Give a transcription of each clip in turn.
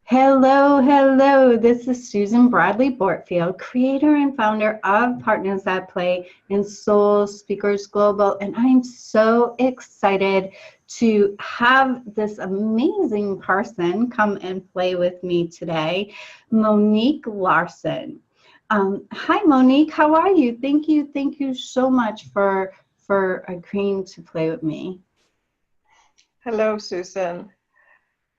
Hello, hello. This is Susan Bradley Bortfield, creator and founder of Partners That Play and Soul Speakers Global. And I'm so excited to have this amazing person come and play with me today, Monique Larrson. Hi, Monique. How are you? Thank you so much for agreeing to play with me. Hello, Susan.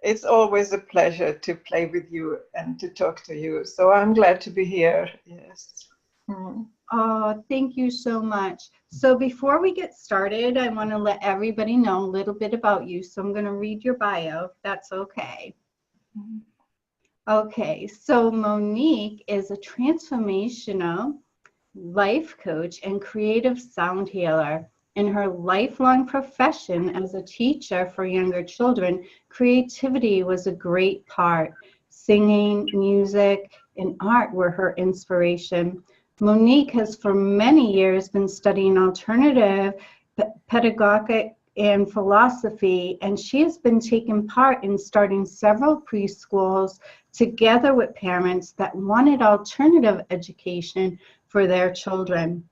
It's always a pleasure to play with you and to talk to you. So I'm glad to be here. Yes. Oh, thank you so much. So before we get started, I want to let everybody know a little bit about you. So I'm going to read your bio, if that's okay. Okay, so Monique is a transformational life coach and creative sound healer. In her lifelong profession as a teacher for younger children, creativity was a great part. Singing, music, and art were her inspiration. Monique has for many years been studying alternative pedagogic and philosophy, and she has been taking part in starting several preschools together with parents that wanted alternative education for their children.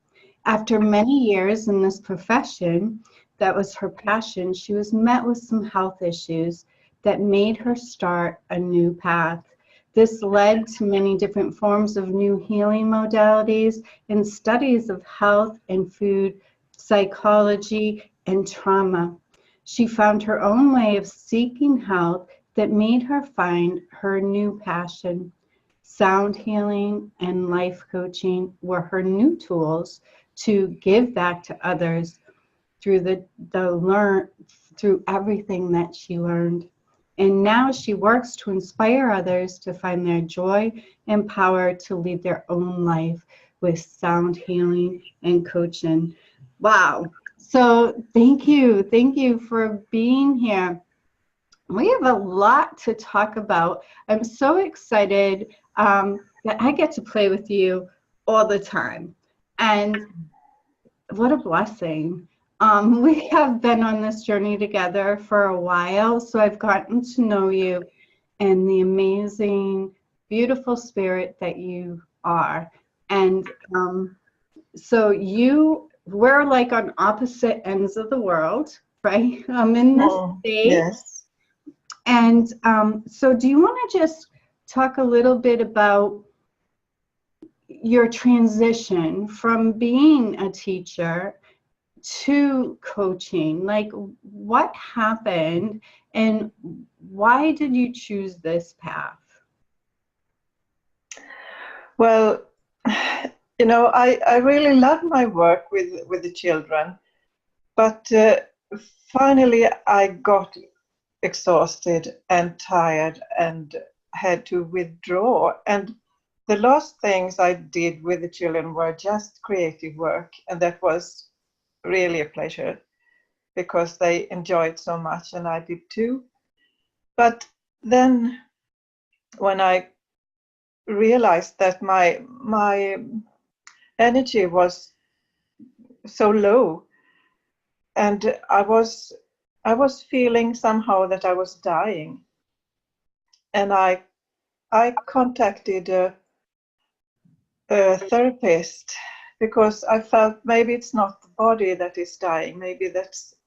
After many years in this profession, that was her passion, she was met with some health issues that made her start a new path. This led to many different forms of new healing modalities and studies of health and food, psychology, and trauma. She found her own way of seeking health that made her find her new passion. Sound healing and life coaching were her new tools to give back to others through through everything that she learned. And now she works to inspire others to find their joy and power to lead their own life with sound healing and coaching. Wow. So thank you for being here. We have a lot to talk about. I'm so excited that I get to play with you all the time. And what a blessing. We have been on this journey together for a while, so I've gotten to know you and the amazing, beautiful spirit that you are. And so we're like on opposite ends of the world, right? I'm in the States. Yes. And so do you want to just talk a little bit about your transition from being a teacher to coaching? Like, what happened and why did you choose this path? Well, I really love my work with the children, but finally I got exhausted and tired and had to withdraw. And the last things I did with the children were just creative work, and that was really a pleasure because they enjoyed so much and I did too. But then when I realized that my energy was so low and I was feeling somehow that I was dying, and I contacted a therapist because I felt maybe it's not the body that is dying, maybe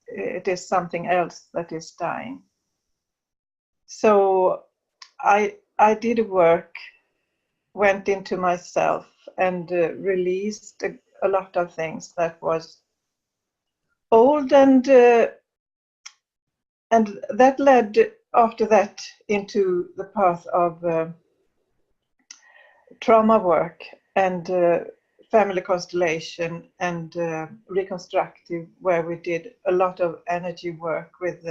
it is something else that is dying. So I did work, went into myself and released a lot of things that was old, and that led after that into the path of trauma work and family constellation and reconstructive, where we did a lot of energy work with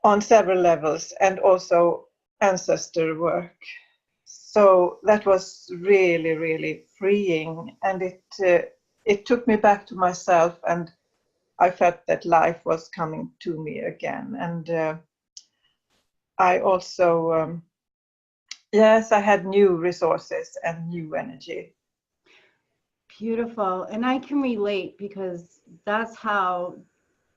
on several levels, and also ancestor work. So that was really, really freeing, and it took me back to myself, and I felt that life was coming to me again. And I also yes, I had new resources and new energy. Beautiful. And I can relate because that's how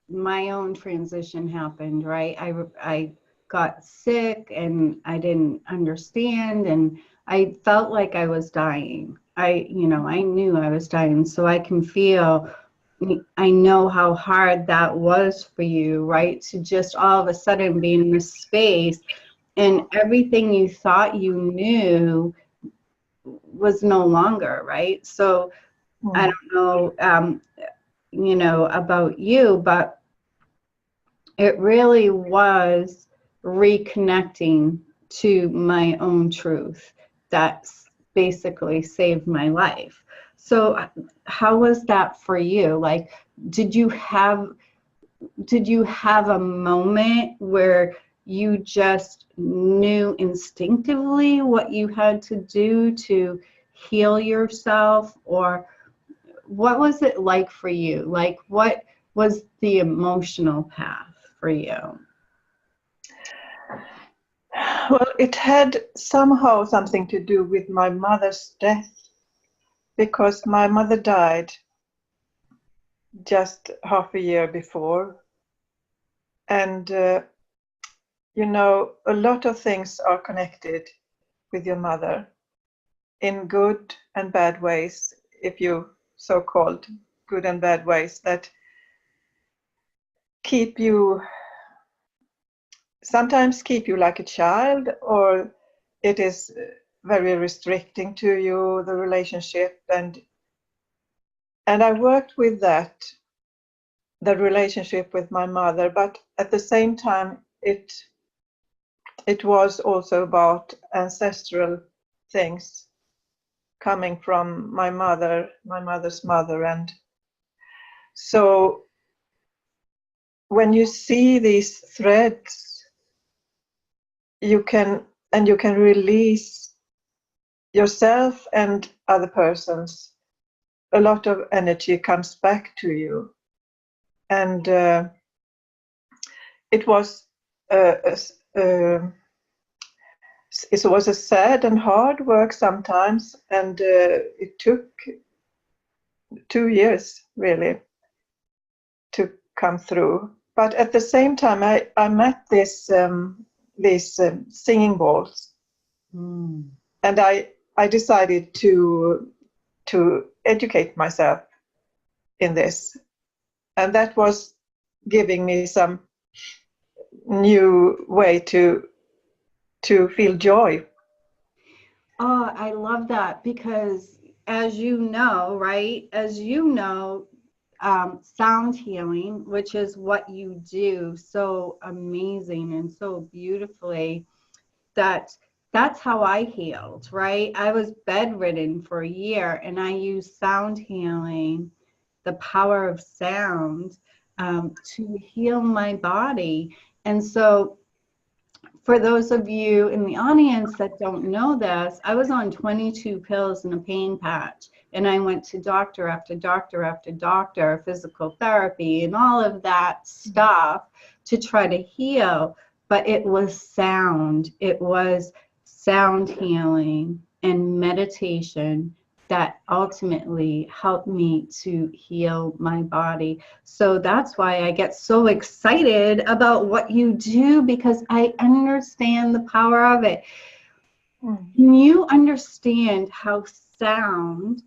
my own transition happened, right? I got sick and I didn't understand, and I felt like I was dying. I knew I was dying, so I can feel, I know how hard that was for you, right? To just all of a sudden be in this space and everything you thought you knew was no longer, right? So I don't know, about you, but it really was reconnecting to my own truth that's basically saved my life. So how was that for you? Like, did you have a moment where you just knew instinctively what you had to do to heal yourself, or what was it like for you? Like, what was the emotional path for you? Well, it had somehow something to do with my mother's death, because my mother died just half a year before. And, a lot of things are connected with your mother in good and bad ways, if you so-called good and bad ways, that sometimes keep you like a child, or it is very restricting to you, the relationship. And I worked with that, the relationship with my mother, but at the same time it was also about ancestral things coming from my mother's mother. And so when you see these threads, you can release yourself and other persons. A lot of energy comes back to you. And it was a sad and hard work sometimes, and it took 2 years really to come through. But at the same time, I met these singing balls, and I decided to educate myself in this, and that was giving me some new way to feel joy. Oh, I love that, because as you know, right, sound healing, which is what you do so amazing and so beautifully, that's how I healed, right? I was bedridden for a year, and I used sound healing, the power of sound, to heal my body. And so for those of you in the audience that don't know this, I was on 22 pills and a pain patch, and I went to doctor after doctor after doctor, physical therapy and all of that stuff to try to heal. But it was sound. It was sound healing and meditation that ultimately helped me to heal my body. So that's why I get so excited about what you do, because I understand the power of it. Can you understand how sound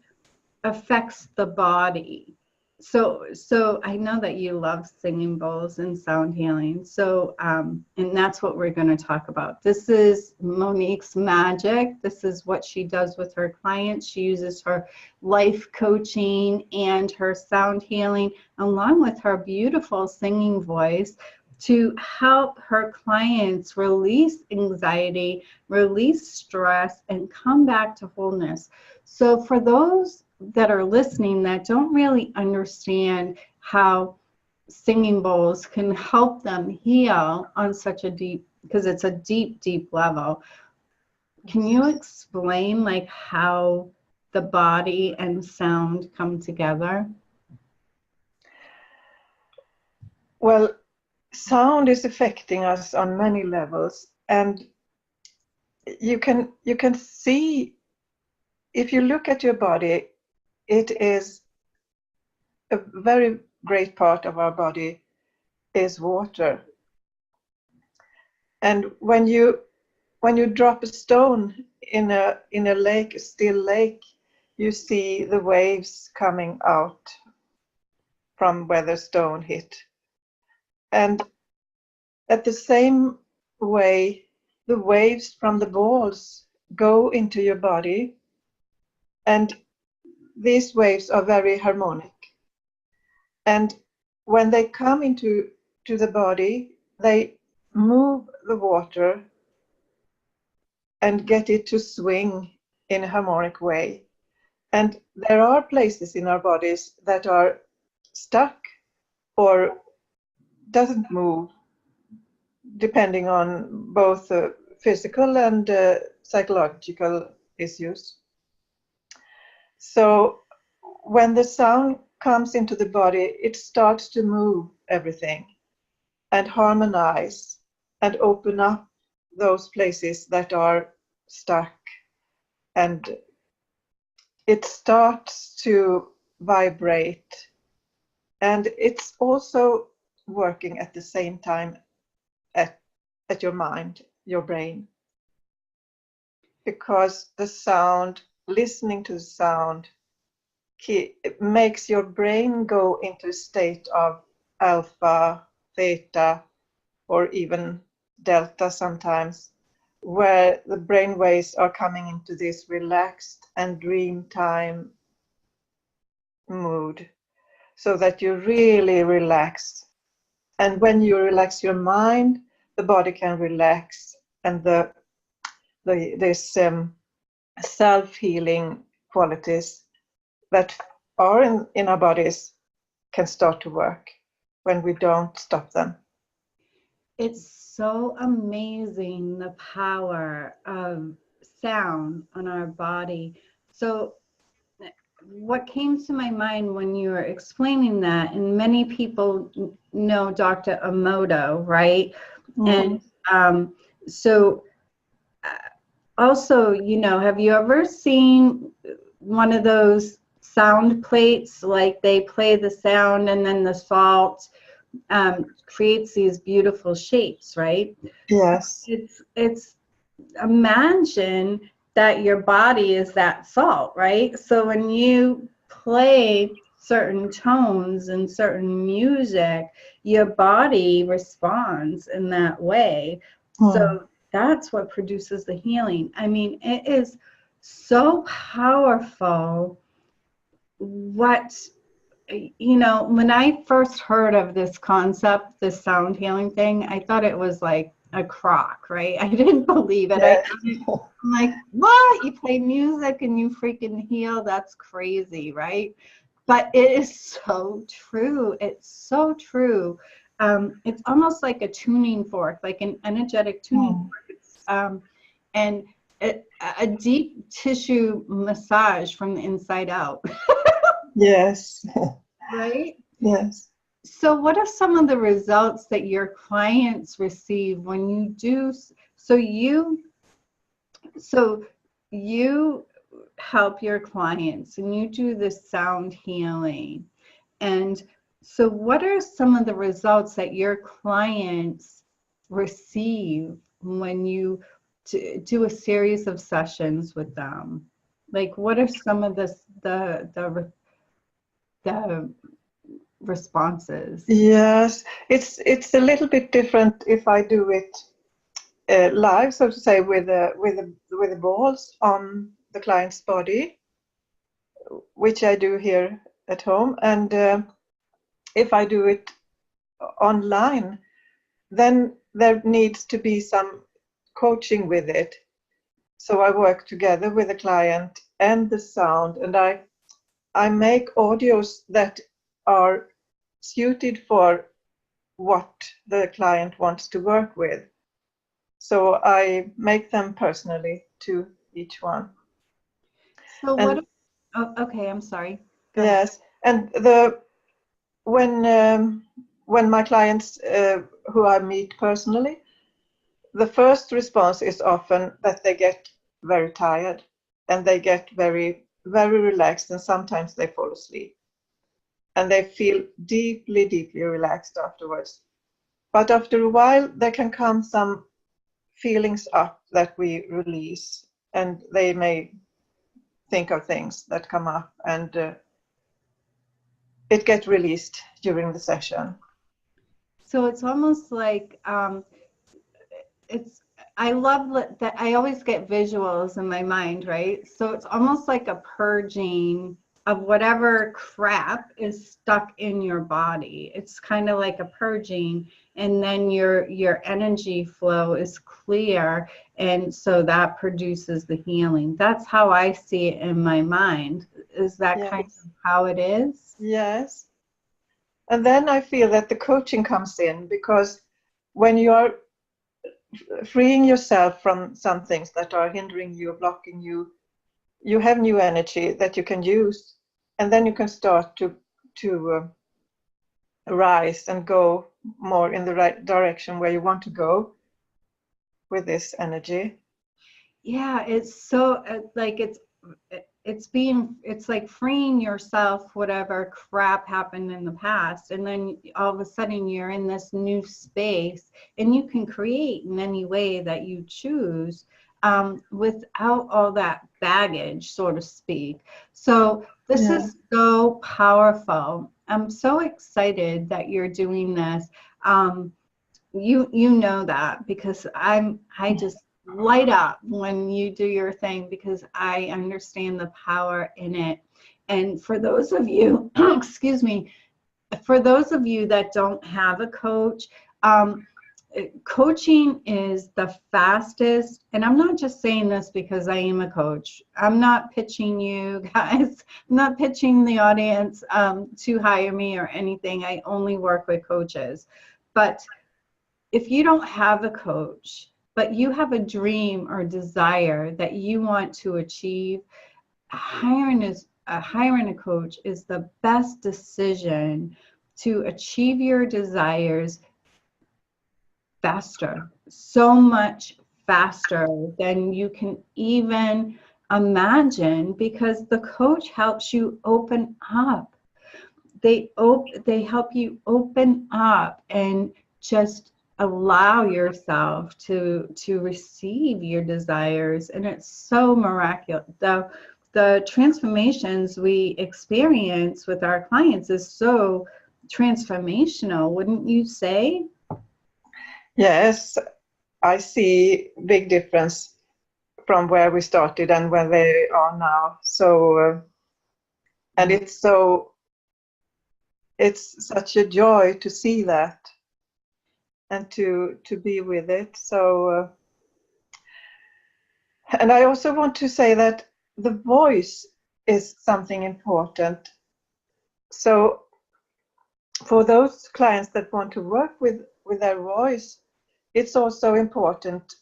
affects the body? So I know that you love singing bowls and sound healing. So, and that's what we're going to talk about. This is Monique's magic. This is what she does with her clients. She uses her life coaching and her sound healing, along with her beautiful singing voice, to help her clients release anxiety, release stress, and come back to wholeness. So for those that are listening that don't really understand how singing bowls can help them heal on such a deep, because it's a deep, deep level, can you explain like how the body and sound come together? Well, sound is affecting us on many levels, and you can see, if you look at your body, it is a very great part of our body is water. And when you drop a stone in a lake, a still lake, you see the waves coming out from where the stone hit. And at the same way, the waves from the balls go into your body, and these waves are very harmonic. And when they come into the body, they move the water and get it to swing in a harmonic way. And there are places in our bodies that are stuck or doesn't move, depending on both physical and psychological issues. So when the sound comes into the body, it starts to move everything and harmonize and open up those places that are stuck, and it starts to vibrate, and it's also working at the same time at your mind, your brain, because the sound, listening to the sound, it makes your brain go into a state of alpha, theta, or even delta sometimes, where the brain waves are coming into this relaxed and dream time mood, so that you really relax. And when you relax your mind, the body can relax, and this self-healing qualities that are in our bodies can start to work when we don't stop them. It's so amazing, the power of sound on our body. So what came to my mind when you were explaining that, and many people know Dr. Emoto, right? Mm. And so also, have you ever seen one of those sound plates, like they play the sound and then the salt creates these beautiful shapes, right? Yes. It's imagine that your body is that salt, right? So when you play certain tones and certain music, your body responds in that way. So that's what produces the healing. I mean, it is so powerful. When I first heard of this concept, this sound healing thing, I thought it was like a crock, right? I didn't believe it. Yeah. I'm like, what? You play music and you freaking heal? That's crazy, right? But it is so true. It's so true. It's almost like a tuning fork, like an energetic tuning fork. And a deep tissue massage from the inside out. Yes. Right? Yes. So what are some of the results that your clients receive when you do, so you help your clients and you do this sound healing. And so what are some of the results that your clients receive when you do a series of sessions with them? Like, what are some of the responses? Yes, it's a little bit different if I do it live, so to say, with the balls on the client's body, which I do here at home, and if I do it online, then there needs to be some coaching with it. So I work together with the client and the sound, and I make audios that are suited for what the client wants to work with. So I make them personally to each one. So And okay, I'm sorry. Go ahead. yes, and when my clients who I meet personally, the first response is often that they get very tired and they get very, very relaxed, and sometimes they fall asleep. And they feel deeply, deeply relaxed afterwards. But after a while, there can come some feelings up that we release, and they may think of things that come up, and it gets released during the session. So it's almost like I love that I always get visuals in my mind, right? So it's almost like a purging of whatever crap is stuck in your body. It's kind of like a purging, and then your energy flow is clear, and so that produces the healing. That's how I see it in my mind. Is that Yes. kind of how it is? Yes. And then I feel that the coaching comes in, because when you are freeing yourself from some things that are hindering you, blocking you, you have new energy that you can use, and then you can start to rise and go more in the right direction where you want to go with this energy. Yeah, it's so like it's like freeing yourself whatever crap happened in the past, and then all of a sudden you're in this new space, and you can create in any way that you choose, without all that baggage, so to speak. So this is so powerful. I'm so excited that you're doing this. You know that, because I just light up when you do your thing, because I understand the power in it. And for those of you, excuse me, for those of you that don't have a coach, coaching is the fastest, and I'm not just saying this because I am a coach. I'm not pitching you guys, I'm not pitching the audience to hire me or anything. I only work with coaches. But if you don't have a coach, but you have a dream or desire that you want to achieve, hiring a coach is the best decision to achieve your desires faster, so much faster than you can even imagine, because the coach helps you open up. They help you open up and just allow yourself to receive your desires, and it's so miraculous. The transformations we experience with our clients is so transformational, wouldn't you say? Yes, I see big difference from where we started and where they are now. So and it's such a joy to see that and to be with it. So and I also want to say that the voice is something important. So for those clients that want to work with their voice, it's also important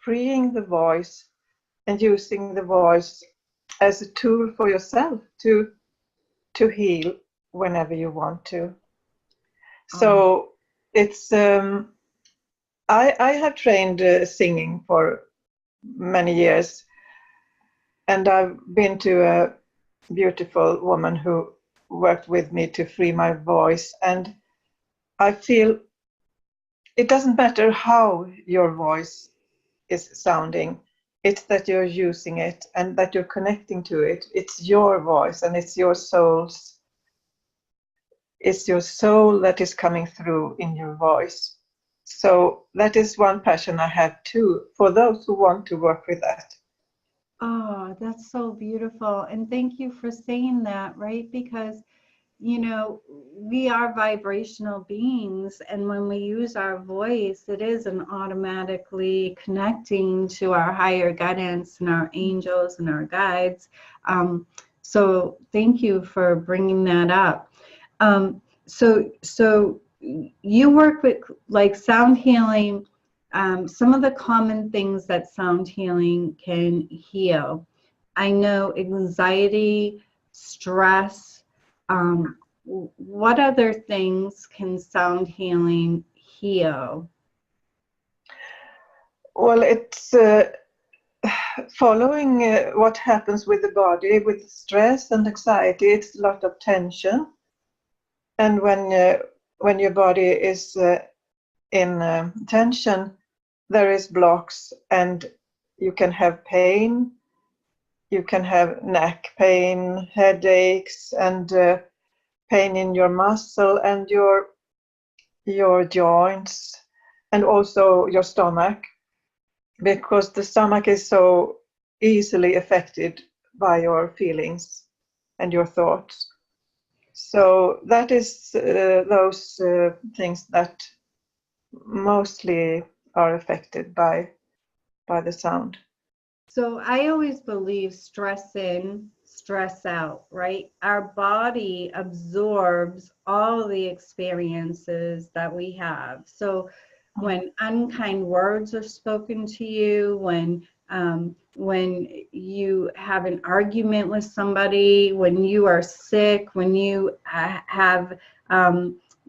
freeing the voice and using the voice as a tool for yourself to heal whenever you want to. So it's I have trained singing for many years, and I've been to a beautiful woman who worked with me to free my voice, and I feel it doesn't matter how your voice is sounding, it's that you're using it and that you're connecting to it. It's your voice, and it's your soul that is coming through in your voice. So that is one passion I have too, for those who want to work with that. Oh, that's so beautiful. And thank you for saying that, right? Because, you know, we are vibrational beings, and when we use our voice, it is an automatically connecting to our higher guidance and our angels and our guides. So thank you for bringing that up. So you work with like sound healing. Some of the common things that sound healing can heal. I know anxiety, stress. What other things can sound healing heal? Well, it's following what happens with the body, with stress and anxiety. It's a lot of tension, and when your body is in tension, there is blocks, and you can have pain. You can have neck pain, headaches, and pain in your muscle and your joints, and also your stomach, because the stomach is so easily affected by your feelings and your thoughts. So that is those things that mostly are affected by the sound. So I always believe stress in, stress out, right? Our body absorbs all the experiences that we have. So when unkind words are spoken to you, when you have an argument with somebody, when you are sick, when you have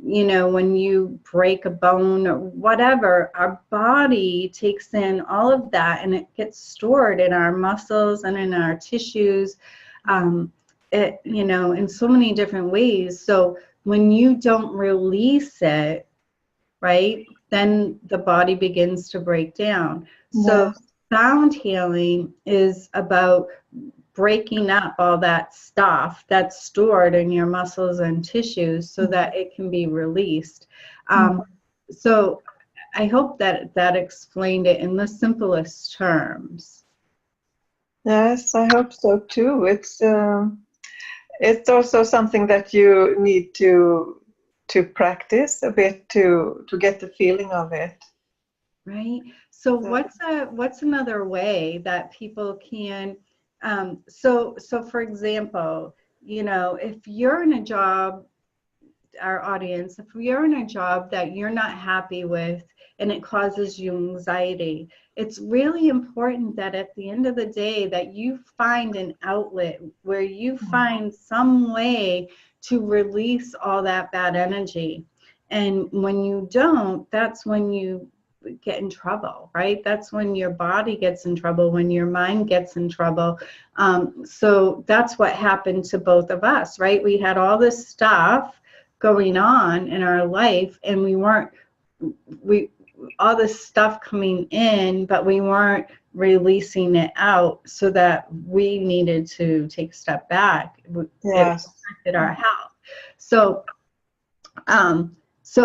when you break a bone or whatever, our body takes in all of that and it gets stored in our muscles and in our tissues, in so many different ways. So when you don't release it, right, then the body begins to break down. So sound healing is about breaking up all that stuff that's stored in your muscles and tissues so that it can be released. So I hope that explained it in the simplest terms. Yes, I hope so too. It's also something that you need to practice a bit to get the feeling of it. Right. So what's another way that people can so for example, if you're in a job, our audience, if you're in a job that you're not happy with and it causes you anxiety, it's really important that at the end of the day that you find an outlet where you find some way to release all that bad energy. And when you don't, that's when you get in trouble, right? That's when your body gets in trouble, when your mind gets in trouble. So that's what happened to both of us, right? We had all this stuff going on in our life, and all this stuff coming in, but we weren't releasing it out, so that we needed to take a step back. Yes. It affected our health. So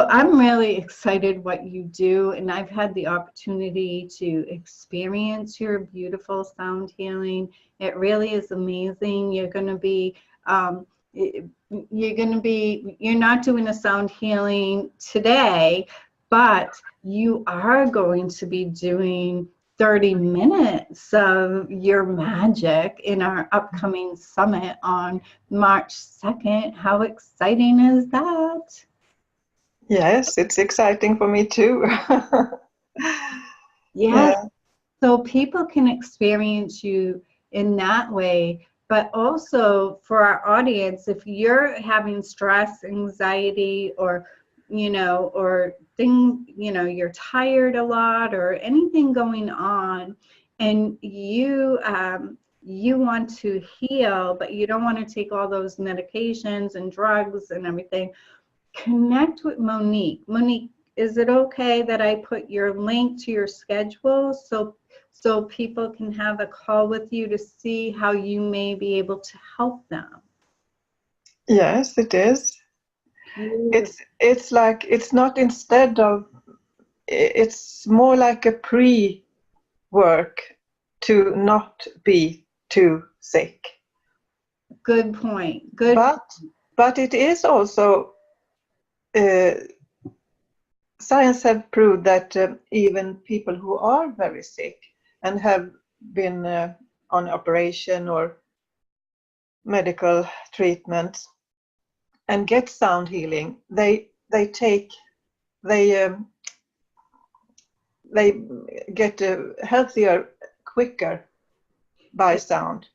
I'm really excited what you do, and I've had the opportunity to experience your beautiful sound healing. It really is amazing. You're not doing a sound healing today, but you are going to be doing 30 minutes of your magic in our upcoming summit on March 2nd. How exciting is that? Yes, it's exciting for me too. Yeah. So people can experience you in that way, but also for our audience, if you're having stress, anxiety, or things, you're tired a lot or anything going on, and you want to heal, but you don't want to take all those medications and drugs and everything, connect with Monique. Monique, is it okay that I put your link to your schedule so people can have a call with you to see how you may be able to help them? Yes, it is. It's like, it's not instead of, it's more like a pre-work to not be too sick. Good point. But it is also, science have proved that even people who are very sick and have been on operation or medical treatment and get sound healing, they get healthier quicker by sound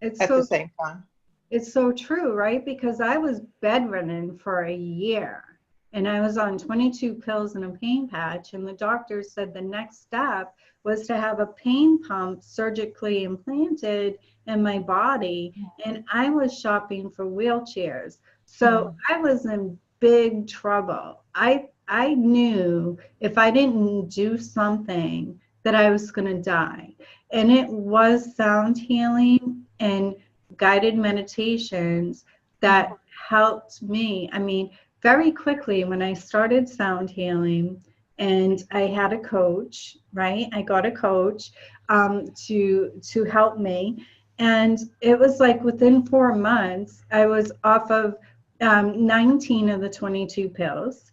at the same time. It's so true, right? Because I was bedridden for a year and I was on 22 pills and a pain patch, and the doctor said the next step was to have a pain pump surgically implanted in my body, and I was shopping for wheelchairs. So I was in big trouble. I I knew if I didn't do something that I was going to die. And it was sound healing and guided meditations that helped me. I mean, very quickly when I started sound healing, and I had a coach, right? I got a coach to help me, and it was like within 4 months, I was off of 19 of the 22 pills,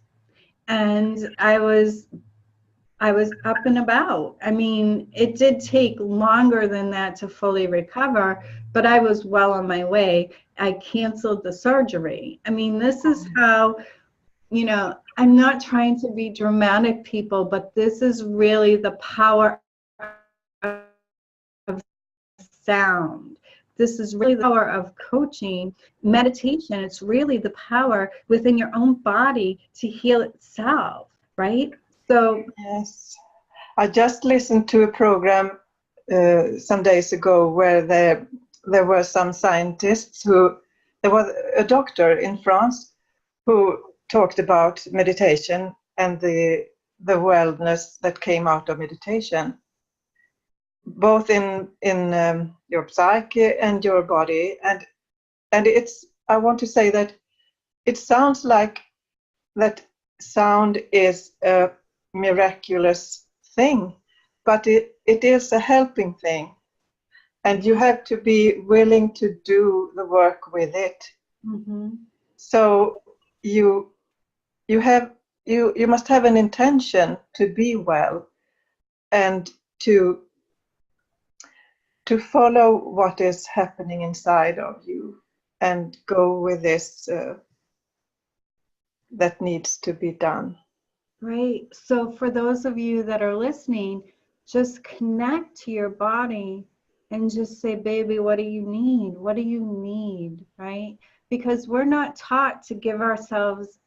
and I was up and about. I mean, it did take longer than that to fully recover, but I was well on my way. I canceled the surgery. I mean, this is how, I'm not trying to be dramatic, people, but this is really the power of sound. This is really the power of coaching, meditation. It's really the power within your own body to heal itself, right? So, Yes. I just listened to a program some days ago where there were some scientists there was a doctor in France who talked about meditation and the wellness that came out of meditation, both in your psyche and your body. And I want to say that it sounds like that sound is a miraculous thing, but it is a helping thing, and you have to be willing to do the work with it. mm-hmm. So you must have an intention to be well and to follow what is happening inside of you and go with this that needs to be done. Right. So for those of you that are listening, just connect to your body and just say, baby, what do you need? What do you need? Right? Because we're not taught to give ourselves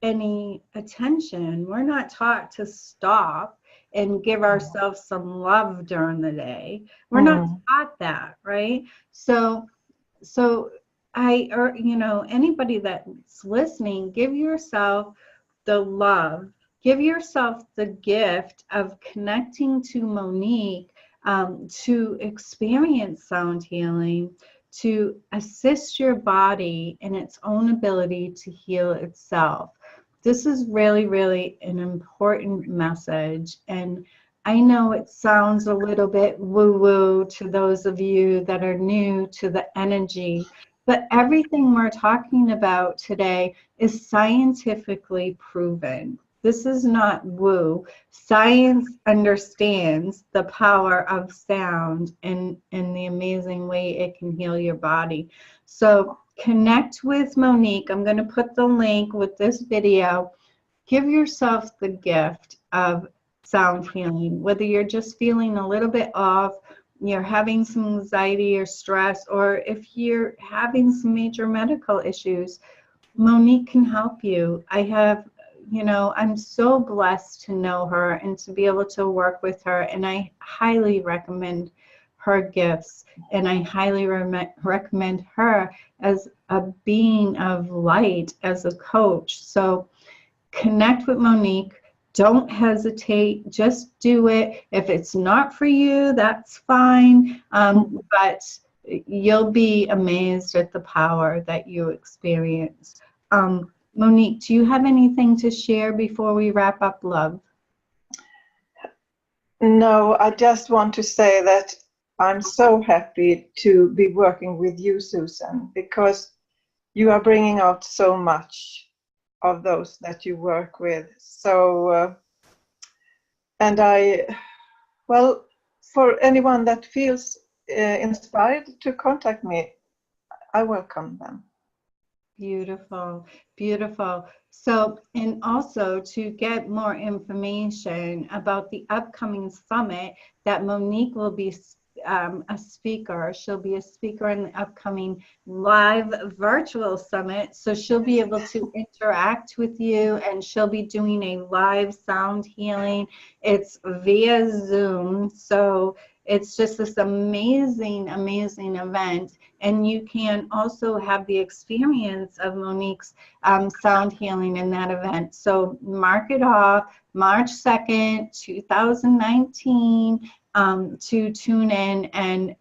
any attention. We're not taught to stop and give ourselves some love during the day. We're not taught that, right? So anybody that's listening, give yourself the love. Give yourself the gift of connecting to Monique, to experience sound healing, to assist your body in its own ability to heal itself. This is really, really an important message. And I know it sounds a little bit woo-woo to those of you that are new to the energy, but everything we're talking about today is scientifically proven. This is not woo. Science understands the power of sound and the amazing way it can heal your body. So connect with Monique. I'm going to put the link with this video. Give yourself the gift of sound healing, whether you're just feeling a little bit off, you're having some anxiety or stress, or if you're having some major medical issues, Monique can help you. I'm so blessed to know her and to be able to work with her, and I highly recommend her gifts, and I highly recommend her as a being of light, as a coach. So connect with Monique. Don't hesitate. Just do it. If it's not for you, that's fine. But you'll be amazed at the power that you experience. Monique, do you have anything to share before we wrap up, love? No, I just want to say that I'm so happy to be working with you, Susan, because you are bringing out so much of those that you work with. So, for anyone that feels inspired to contact me, I welcome them. Beautiful, beautiful. So, and also to get more information about the upcoming summit that Monique will be a speaker. She'll be a speaker in the upcoming live virtual summit. So she'll be able to interact with you, and she'll be doing a live sound healing. It's via Zoom. So It's just this amazing, amazing event. And you can also have the experience of Monique's sound healing in that event. So mark it off, March 2nd, 2019, to tune in and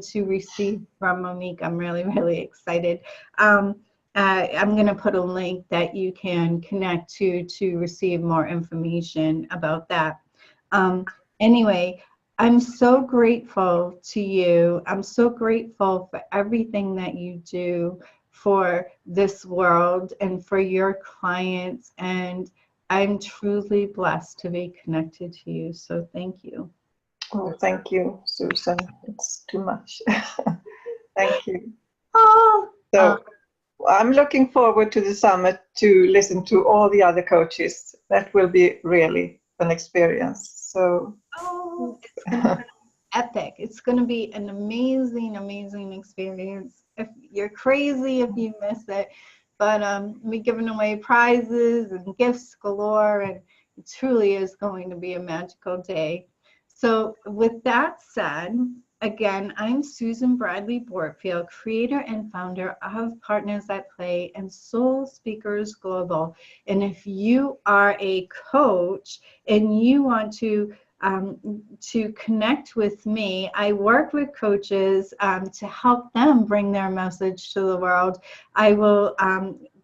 to receive from Monique. I'm really, really excited. I'm going to put a link that you can connect to receive more information about that. Anyway, I'm so grateful to you. I'm so grateful for everything that you do for this world and for your clients. And I'm truly blessed to be connected to you. So thank you. Oh, thank you, Susan. It's too much. Thank you. Oh, So I'm looking forward to the summit to listen to all the other coaches. That will be really an experience. So it's going to be epic. It's going to be an amazing, amazing experience. If you're crazy if you miss it, but we're giving away prizes and gifts galore, and it truly is going to be a magical day. So with that said, again, I'm Susan Bradley Bortfield, creator and founder of Partners at Play and Soul Speakers Global. And if you are a coach and you want to connect with me, I work with coaches to help them bring their message to the world. I will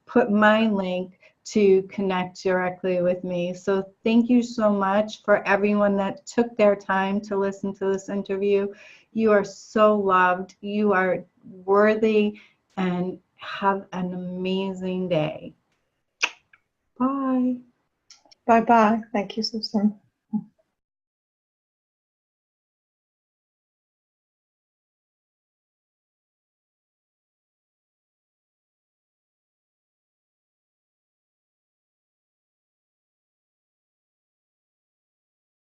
put my link to connect directly with me. So thank you so much for everyone that took their time to listen to this interview. You are so loved. You are worthy, and have an amazing day. Bye. bye-bye. Thank you, Susan.